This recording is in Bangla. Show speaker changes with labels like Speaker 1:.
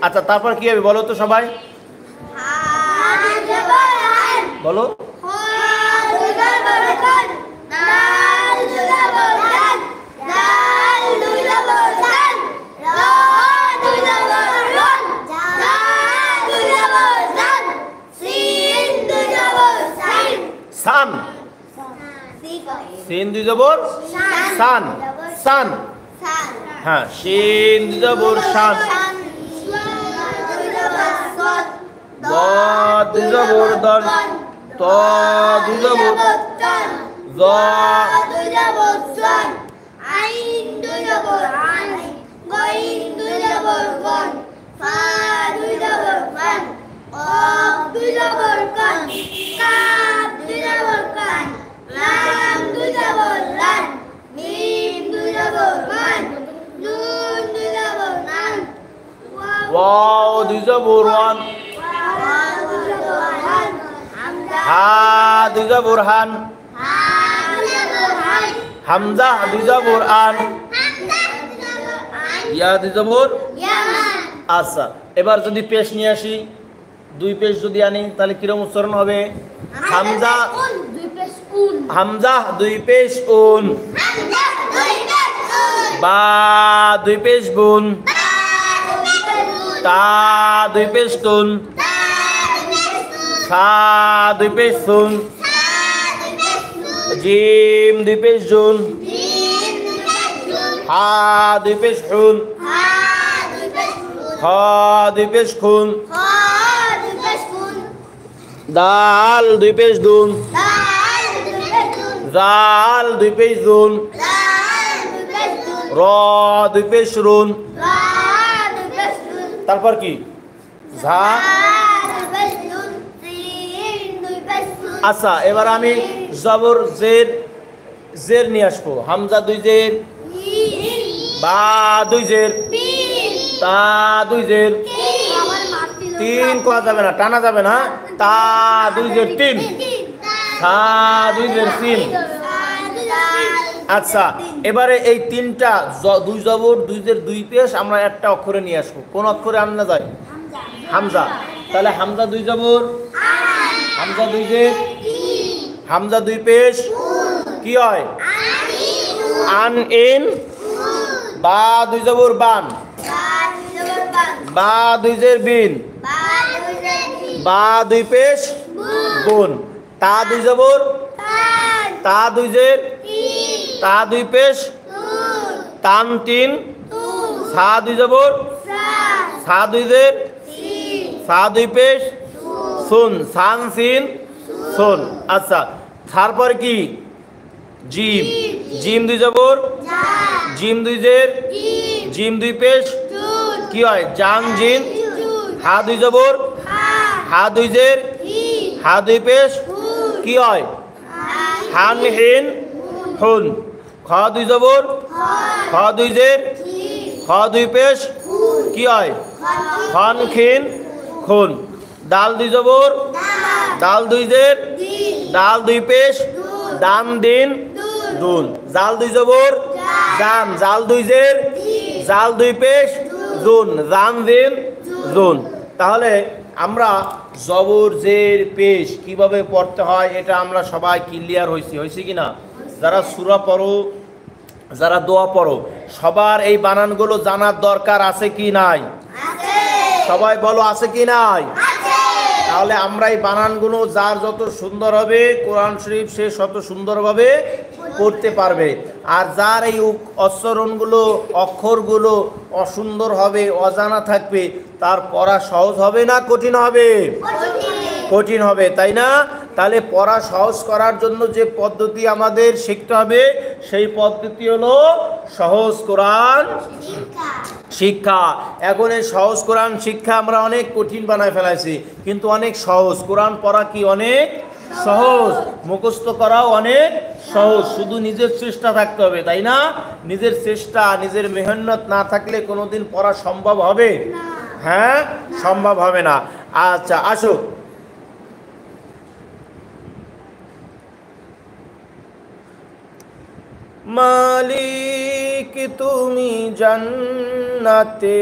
Speaker 1: আচ্ছা তারপর কি হবে বলো তো সবাই, বলো। সান, সিন দুই জবর সান, সান। হ্যাঁ, শিন দুই জবর শান, দ দুই জবর দন, ত দুই জবর জ,
Speaker 2: দুই জবর জন, আইন দুই জবর আন, গইন দুই জবর গন, ফা দুই জবর ফান, কফ দুই জবর কন, কাফ দুই জবর কান, লাম দুই জবর লান, মিম দুই জবর মান, নুন দুই জবর নান,
Speaker 1: ওয়াও দুই জবর ওয়ান,
Speaker 2: ওয়াও দুই জবর হান, হামজা
Speaker 1: হা দুই জবর হান,
Speaker 2: হা দুই জবর হান,
Speaker 1: হামজা দুই জবর আন,
Speaker 2: হামজা দুই জবর আন,
Speaker 1: ইয়া দুই জবর।
Speaker 2: ইয়ামান।
Speaker 1: আচ্ছা এবার যদি পেশ নিয়ে আসি, দুই পেশ যদি আনি তাহলে কিরকম উচ্চারণ হবে? হামজা,
Speaker 2: দুই পেশ উন,
Speaker 1: হামজা দুই পেশ উন,
Speaker 2: হামজা দুই পেশ উন,
Speaker 1: বা দুই পেশ বুন,
Speaker 2: বা দুই পেশ উন,
Speaker 1: তা দুই পেশ তুন,
Speaker 2: তা দুই পেশ উন,
Speaker 1: সা দুই পেশ সুন,
Speaker 2: সা দুই পেশ উন,
Speaker 1: জিম দুই পেশ জুন,
Speaker 2: জিম দুই পেশ উন,
Speaker 1: হা দুই পেশ হুন,
Speaker 2: হা দুই পেশ উন,
Speaker 1: খ দুই পেশ খুন,
Speaker 2: খ দুই পেশ উন,
Speaker 1: দাল দুই পেশ দুন,
Speaker 2: দাল দুই পেশ উন,
Speaker 1: জাল দুই পেশ জুন,
Speaker 2: দাল দুই পেশ উন,
Speaker 1: র দুই পেশ রুন।
Speaker 2: রা দুই পেশ উন,
Speaker 1: তারপর কি? ঝা।
Speaker 2: দুই পেশ উন, সিন দুই পেশ উন,
Speaker 1: আচ্ছা এবার আমি জবর জের, জের নিয়ে আসবো। হামজা দুই জের, বা দুই জের, তা দুই জের, তিন কোয়া যাবে না, টানা যাবে না, তা দুই জের তিন, সা দুই জের তিন। আচ্ছা এবারে এই তিনটা দুই জবর দুই জের দুই পেশ আমরা একটা অক্ষরে নিয়ে আসবো। কোন অক্ষরে আনলে যায়? হামজা। তাহলে হামজা দুই জবর, হামজা দুই জের, হামজা দুই পেশ, কি হয়? আন ইন, বা দুই জবর বান, বা দুই জের বিন, বা দুই পেশ বুন, তা দুই জবর, তা দুই জের, তা দুই পেশ, তান তিন, সা দুই জবর, সা দুই জের, সা দুই পেশ, সুন, সান সিন সুন। আচ্ছা তারপর কি? জিম, জিম দুই জবর, জিম দুই জের, জিম দুই পেশ, কি হয়? জান জিন, হা দুই জবর, হা দুই জের, হা দুই পেশ, কি হয়? হান হিন হুন, খ দুই জবর, খ দুই জের, খ দুই পেশ, কি হয়? খন খিন খুন, দাল দুই জবর, দাল দুই জের, দাল দুই পেশ, দান দিন দুন, জাল দুই জবর, জান, জাল দুই জের, জাল দুই পেশ, জুন, জান দিন জুন। তাহলে আমরা জবর জের পেশ কিভাবে পড়তে হয় এটা আমরা সবাই ক্লিয়ার হয়েছি কিনা? যারা সূরা পড়ো, যারা দোয়া পড়ো, সবার এই বানানগুলো জানার দরকার আছে কি নাই? সবাই বলো আছে কি নাই? তাহলে আমরা এই বানানগুলো যার যত সুন্দর হবে কোরআন শরীফ সে তত সুন্দরভাবে পড়তে পারবে। আর যার এই উচ্চারণগুলো অক্ষরগুলো অসুন্দর হবে, অজানা থাকবে, তার পড়া সহজ হবে না কঠিন হবে? কঠিন হবে, তাই না? তাহলে পড়া সহজ করার জন্য যে পদ্ধতি আমাদের শিখতে হবে সেই পদ্ধতি হলো সহজ কোরআন শিক্ষা। এখন এই সহজ কোরআন শিক্ষা আমরা অনেক কঠিন বানায় ফেলাইছি, কিন্তু অনেক সহজ। কোরআন পড়া কি অনেক সহজ, মুখস্থ করাও অনেক সহজ, শুধু নিজের চেষ্টা থাকতে হবে, তাই না? নিজের চেষ্টা, নিজের মেহনত না থাকলে কোনোদিন পড়া সম্ভব হবে? হ্যাঁ, সম্ভব হবে না। আচ্ছা আসো, মালিক তুমি জান্নাতে